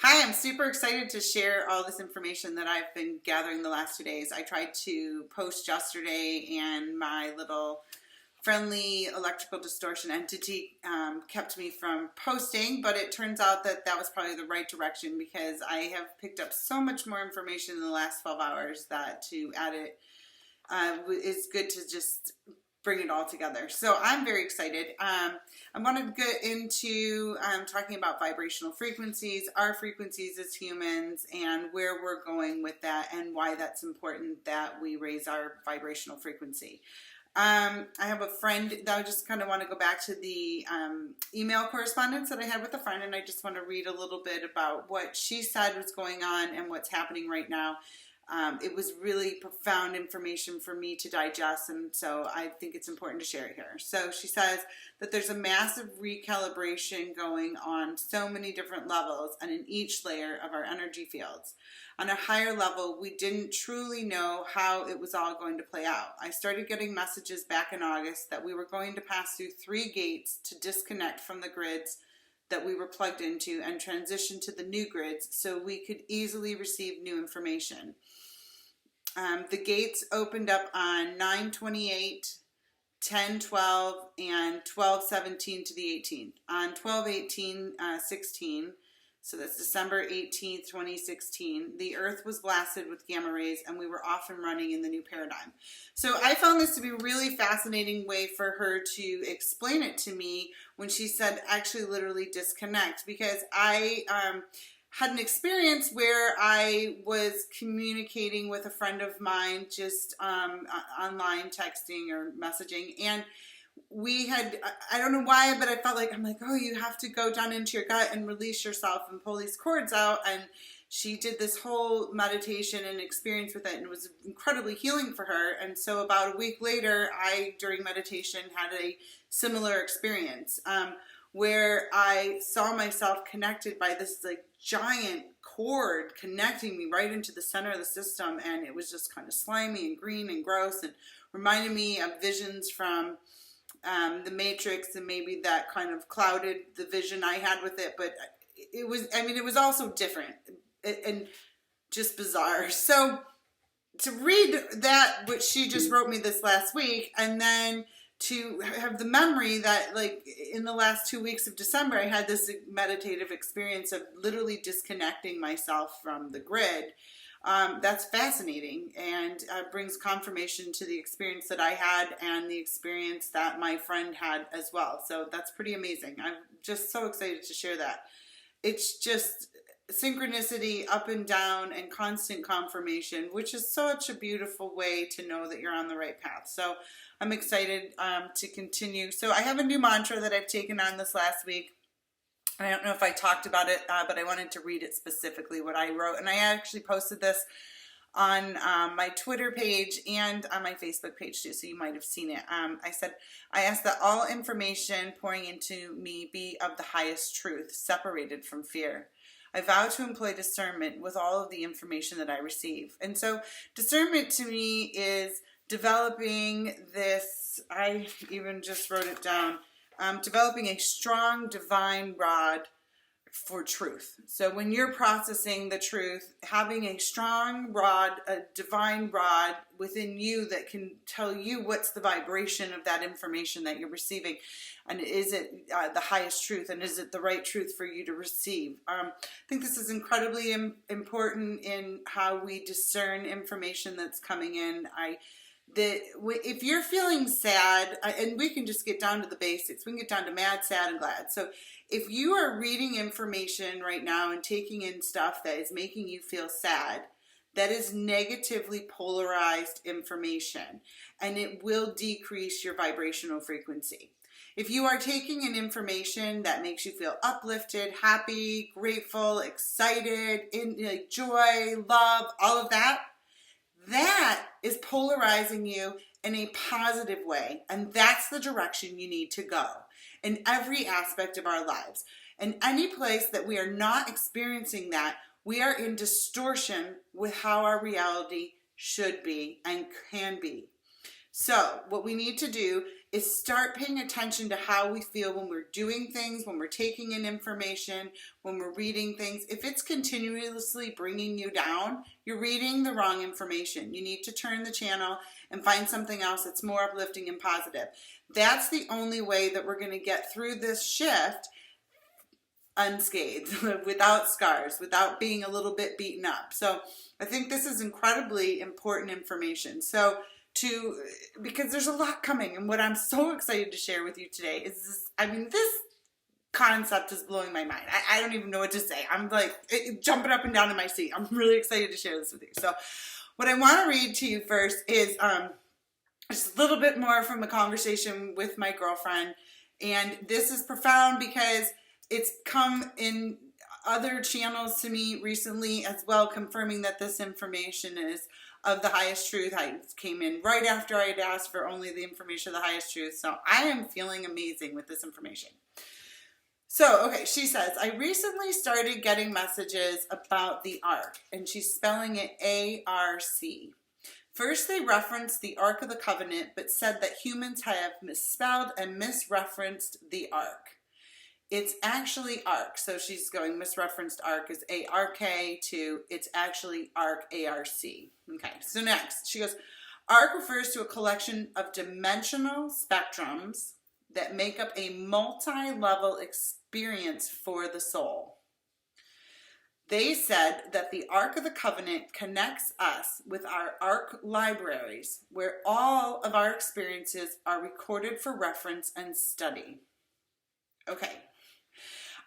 Hi, I'm super excited to share all this information that I've been gathering the last 2 days. I tried to post yesterday and my little friendly electrical distortion entity kept me from posting, but it turns out that that was probably the right direction because I have picked up so much more information in the last 12 hours that to add it is good to just bring it all together. So I'm very excited. I want to get into talking about vibrational frequencies, our frequencies as humans, and where we're going with that and why that's important that we raise our vibrational frequency. I have a friend that I just kind of want to go back to the email correspondence that I had with a friend, and I just want to read a little bit about what she said was going on and what's happening right now. It was really profound information for me to digest, and so I think it's important to share it here. So she says that there's a massive recalibration going on so many different levels and in each layer of our energy fields. On a higher level, we didn't truly know how it was all going to play out. I started getting messages back in August that we were going to pass through 3 gates to disconnect from the grids that we were plugged into and transition to the new grids so we could easily receive new information. The gates opened up on 9/28, 10/12, and 12/17 to the 18th. On 12/18/16, so that's December 18th, 2016, the Earth was blasted with gamma rays and we were off and running in the new paradigm. So I found this to be a really fascinating way for her to explain it to me when she said actually literally disconnect, because I had an experience where I was communicating with a friend of mine just online texting or messaging, and we had, I don't know why, but I felt like, I'm like, oh, you have to go down into your gut and release yourself and pull these cords out. And she did this whole meditation and experience with it, and it was incredibly healing for her. And so about a week later, I, during meditation, had a similar experience where I saw myself connected by this like giant cord connecting me right into the center of the system, and it was just kind of slimy and green and gross and reminded me of visions from the Matrix, and maybe that kind of clouded the vision I had with it. But it was, I mean, it was also different and just bizarre. So to read that, what she just wrote me this last week, and then to have the memory that like in the last 2 weeks of December, I had this meditative experience of literally disconnecting myself from the grid. That's fascinating, and brings confirmation to the experience that I had and the experience that my friend had as well. So that's pretty amazing. I'm just so excited to share that. It's just synchronicity up and down and constant confirmation, which is such a beautiful way to know that you're on the right path. So I'm excited to continue. So I have a new mantra that I've taken on this last week. I don't know if I talked about it, but I wanted to read it specifically, what I wrote. And I actually posted this on my Twitter page and on my Facebook page too, so you might have seen it. I said, I ask that all information pouring into me be of the highest truth, separated from fear. I vow to employ discernment with all of the information that I receive. And so discernment to me is developing this, I even just wrote it down, developing a strong divine rod for truth. So when you're processing the truth, having a strong rod, a divine rod within you that can tell you what's the vibration of that information that you're receiving, and is it the highest truth, and is it the right truth for you to receive. I think this is incredibly important in how we discern information that's coming in. If you're feeling sad, and we can just get down to the basics, we can get down to mad, sad, and glad. So if you are reading information right now and taking in stuff that is making you feel sad, that is negatively polarized information, and it will decrease your vibrational frequency. If you are taking in information that makes you feel uplifted, happy, grateful, excited, in joy, love, all of that, that is polarizing you in a positive way, and that's the direction you need to go in every aspect of our lives. In any place that we are not experiencing that, we are in distortion with how our reality should be and can be. So what we need to do is start paying attention to how we feel when we're doing things, when we're taking in information, when we're reading things. If it's continuously bringing you down, you're reading the wrong information. You need to turn the channel and find something else that's more uplifting and positive. That's the only way that we're going to get through this shift unscathed, without scars, without being a little bit beaten up. So I think this is incredibly important information. So because there's a lot coming, and what I'm so excited to share with you today is this, this concept is blowing my mind. I don't even know what to say. I'm like jumping up and down in my seat. I'm really excited to share this with you. So what I want to read to you first is just a little bit more from a conversation with my girlfriend. And this is profound because it's come in other channels to me recently as well, confirming that this information is of the highest truth. I came in right after I had asked for only the information of the highest truth. So I am feeling amazing with this information. So, okay, she says, I recently started getting messages about the Ark, and she's spelling it A-R-C. First, they referenced the Ark of the Covenant, but said that humans have misspelled and misreferenced the Ark. It's actually Ark. So she's going misreferenced Ark is A-R-K to it's actually Ark, A-R-C. Okay, so next she goes, Ark refers to a collection of dimensional spectrums that make up a multi-level experience for the soul. They said that the Ark of the Covenant connects us with our Ark libraries, where all of our experiences are recorded for reference and study. Okay.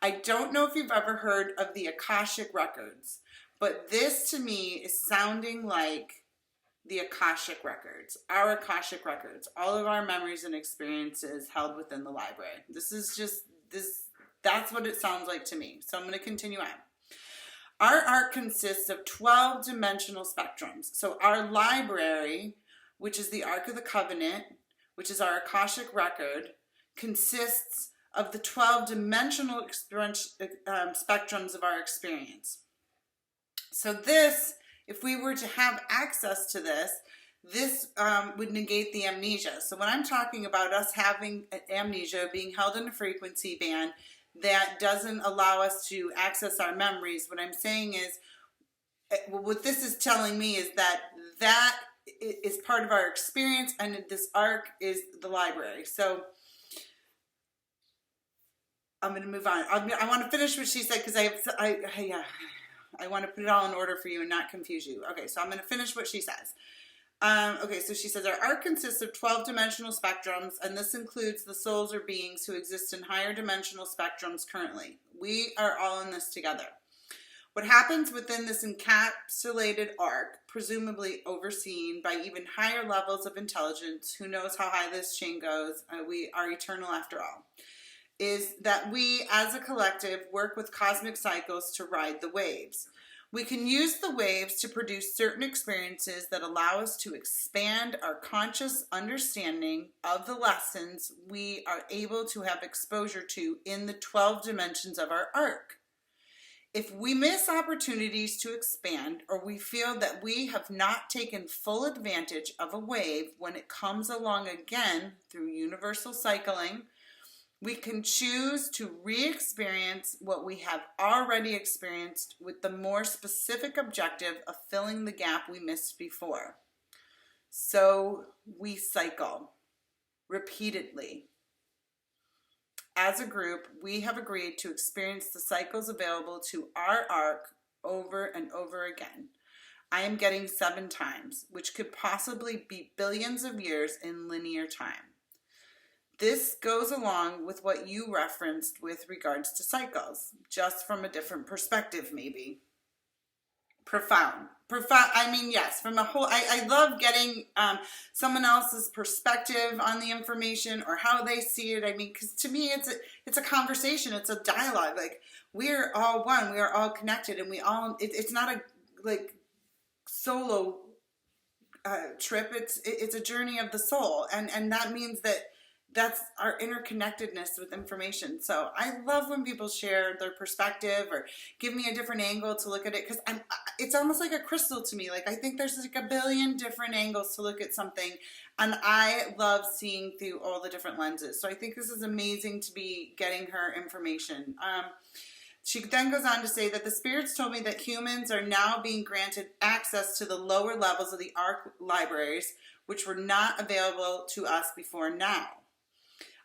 I don't know if you've ever heard of the Akashic Records, but this to me is sounding like the Akashic Records, our Akashic Records, all of our memories and experiences held within the library. That's what it sounds like to me. So I'm going to continue on. Our Ark consists of 12 dimensional spectrums. So our library, which is the Ark of the Covenant, which is our Akashic Record, consists of the 12 dimensional spectrums of our experience. So this, if we were to have access to this would negate the amnesia. So when I'm talking about us having amnesia, being held in a frequency band that doesn't allow us to access our memories, what I'm saying is, what this is telling me is that is part of our experience, and this Ark is the library. So I'm going to move on. I want to finish what she said because I want to put it all in order for you and not confuse you. Okay, so I'm going to finish what she says. Okay, so she says, our Ark consists of 12 dimensional spectrums, and this includes the souls or beings who exist in higher dimensional spectrums currently. We are all in this together. What happens within this encapsulated Ark, presumably overseen by even higher levels of intelligence, who knows how high this chain goes, we are eternal after all, is that we as a collective work with cosmic cycles to ride the waves. We can use the waves to produce certain experiences that allow us to expand our conscious understanding of the lessons we are able to have exposure to in the 12 dimensions of our Ark. If we miss opportunities to expand, or we feel that we have not taken full advantage of a wave when it comes along again through universal cycling, we can choose to re-experience what we have already experienced with the more specific objective of filling the gap we missed before. So we cycle repeatedly. As a group, we have agreed to experience the cycles available to our Ark over and over again. I am getting 7 times, which could possibly be billions of years in linear time. This goes along with what you referenced with regards to cycles, just from a different perspective, maybe. Profound. I mean, yes, from a whole, I love getting someone else's perspective on the information or how they see it. I mean, because to me, it's a conversation. It's a dialogue. Like, we're all one. We are all connected, and it's not a, like, solo trip. It's a journey of the soul. And that means that that's our interconnectedness with information. So I love when people share their perspective or give me a different angle to look at it, because it's almost like a crystal to me. Like, I think there's like a billion different angles to look at something, and I love seeing through all the different lenses. So I think this is amazing to be getting her information. She then goes on to say that the spirits told me that humans are now being granted access to the lower levels of the ARC libraries, which were not available to us before now.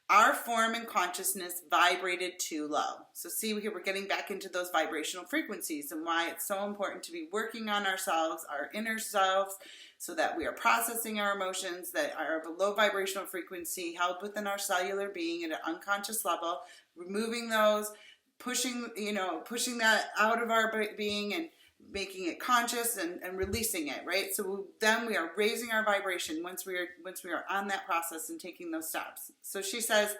Our form and consciousness vibrated too low. So see, here we're getting back into those vibrational frequencies and why it's so important to be working on ourselves, our inner selves, so that we are processing our emotions that are of a low vibrational frequency held within our cellular being at an unconscious level, removing those, pushing that out of our being and making it conscious and releasing it, right? So then we are raising our vibration once we are on that process and taking those steps. So she says,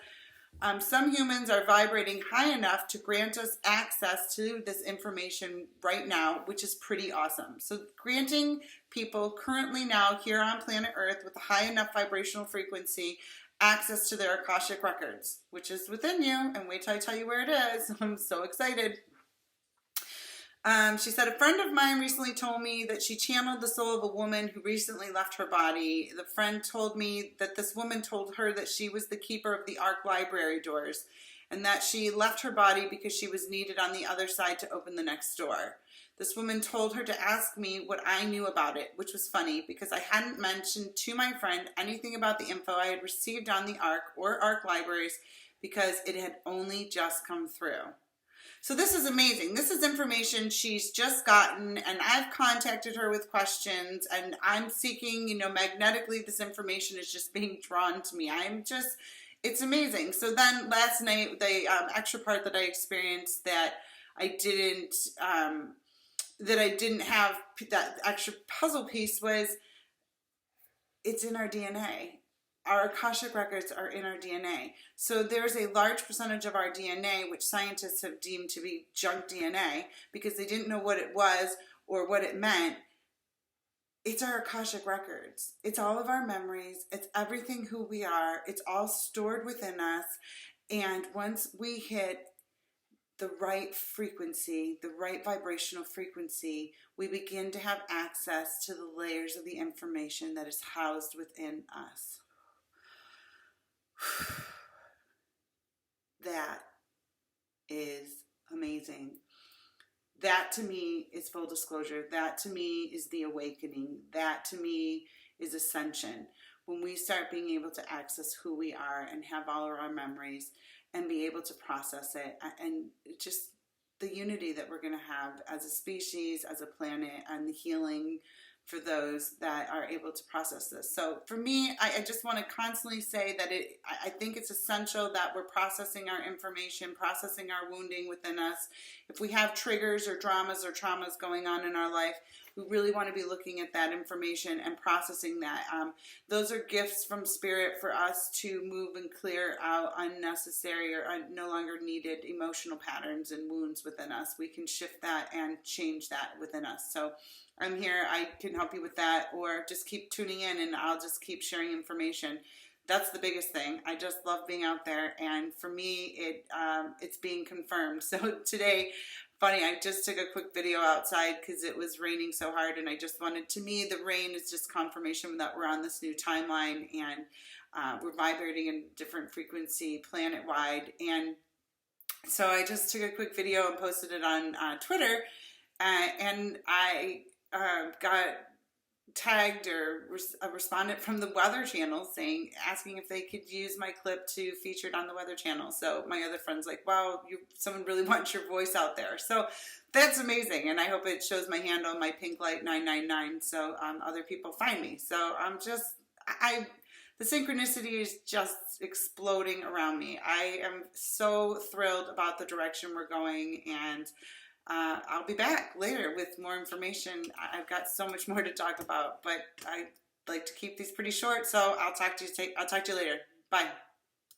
some humans are vibrating high enough to grant us access to this information right now, which is pretty awesome. So granting people currently now here on planet Earth with a high enough vibrational frequency access to their Akashic records, which is within you. And wait till I tell you where it is. I'm so excited. She said, a friend of mine recently told me that she channeled the soul of a woman who recently left her body. The friend told me that this woman told her that she was the keeper of the ARC library doors and that she left her body because she was needed on the other side to open the next door. This woman told her to ask me what I knew about it, which was funny because I hadn't mentioned to my friend anything about the info I had received on the ARC or ARC libraries because it had only just come through. So this is amazing. This is information she's just gotten, and I've contacted her with questions, and I'm seeking, magnetically this information is just being drawn to me. It's amazing. So then last night, the extra part that I experienced that I didn't have, that extra puzzle piece was, it's in our DNA. Our Akashic records are in our DNA. So there's a large percentage of our DNA, which scientists have deemed to be junk DNA because they didn't know what it was or what it meant. It's our Akashic records. It's all of our memories. It's everything who we are. It's all stored within us. And once we hit the right frequency, the right vibrational frequency, we begin to have access to the layers of the information that is housed within us. That is amazing. That to me is full disclosure. That to me is the awakening. That to me is ascension. When we start being able to access who we are and have all of our memories and be able to process it, and just the unity that we're going to have as a species, as a planet, and the healing for those that are able to process this. So for me, I just want to constantly say that I think it's essential that we're processing our information, processing our wounding within us. If we have triggers or dramas or traumas going on in our life, we really want to be looking at that information and processing that. Those are gifts from Spirit for us to move and clear out unnecessary or no longer needed emotional patterns and wounds within us. We can shift that and change that within us. So I'm here. I can help you with that, or just keep tuning in and I'll just keep sharing information. That's the biggest thing. I just love being out there, and for me, it's being confirmed. So today, funny, I just took a quick video outside because it was raining so hard, and I just wanted, to me, the rain is just confirmation that we're on this new timeline, and we're vibrating in a different frequency planet-wide. And so I just took a quick video and posted it on Twitter, and I got tagged or a respondent from the Weather Channel asking if they could use my clip to feature it on the Weather Channel. So my other friend's like, wow, someone really wants your voice out there. So that's amazing. And I hope it shows my handle, my pink light 999, so other people find me. So the synchronicity is just exploding around me. I am so thrilled about the direction we're going, and I'll be back later with more information. I've got so much more to talk about, but I like to keep these pretty short, so I'll talk to you later. Bye.